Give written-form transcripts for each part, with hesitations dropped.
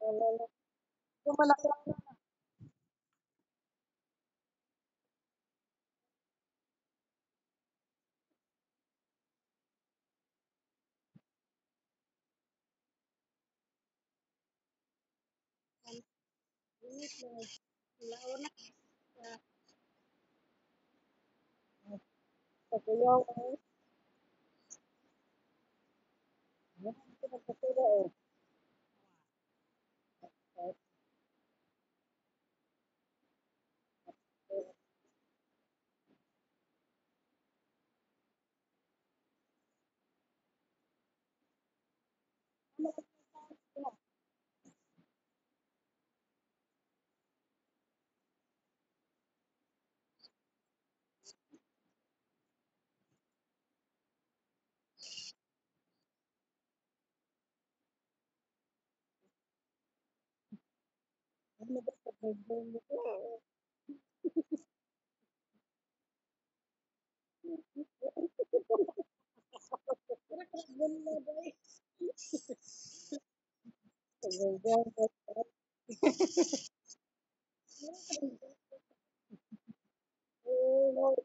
Yung malaki ang init na. Laon na sa kuyaw ay. Yan ang pinagkasira eh. Ano ba sa birthday mo ko? Ganun na ba eh. Sa birthday mo ko. Eh, no,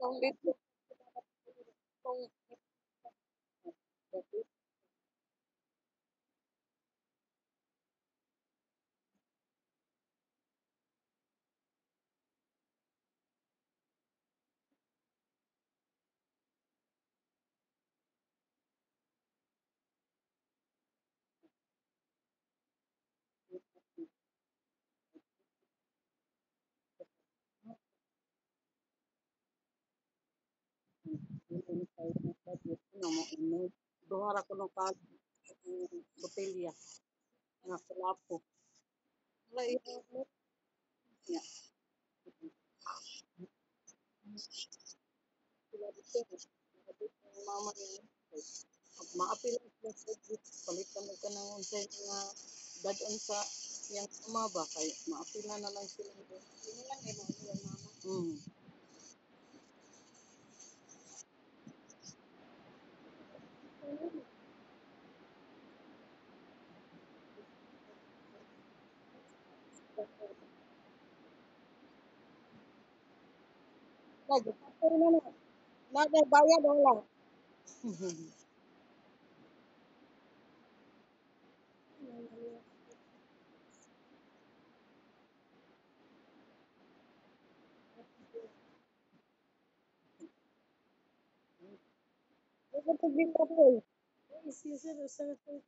kung dito, kung duhara ko ng kag botelya nga kulapo. Wala iya niya. Sila dito. Mama niya. Pag maapil ang sila palitan mo ka ng unsay nga dadon sa yang sumaba kay maapila na lang sila. Sino lang eh, mga mama. Nag-factor na na. Nagbayad wala. Ito tubig ka po eh. Isisir sa tubig.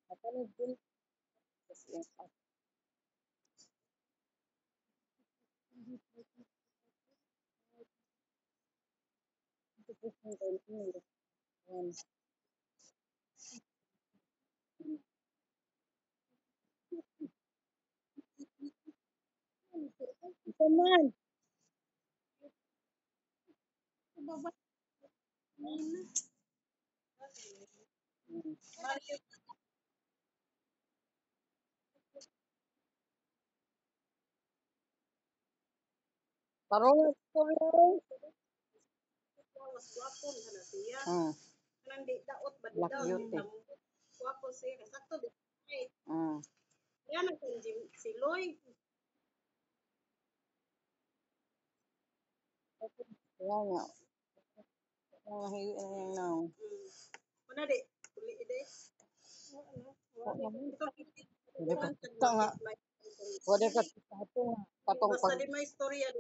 Kapanood din kasi yung pagkakit ng kayo. Yan. Ito man. Parang ito rin. Ah. Black beauty. Ah. Kaya nga, now. Mana di? Uli ide. Wala mo. Ikaw Wala ka ikuan kita nga. Wala ka kita ato nga. Katong basta di may istorya di.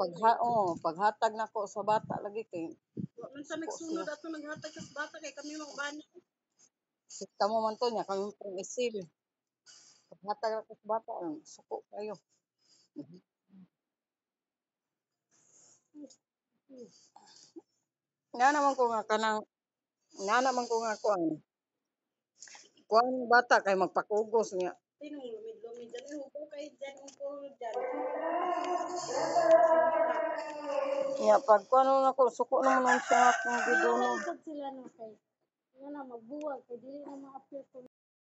paghatag nako sa bata lagi kay Wa man sa suko nagsunod sila. ato naghatag sa bata kay kami mga bana. Kita mo man to niya kami pang isil. Paghatag ako sa bata, suko kayo. Nga naman ko nga kanang nga naman ko nga kuan bata kay magpakugos niya. Tinong lumid-lumid dyan. Hubo kay dyan ang puro dyan. Niya pag kuan na ko suko naman siya akong giduno. Sila no kay. Nga na magbuwag kay dili na ma-appear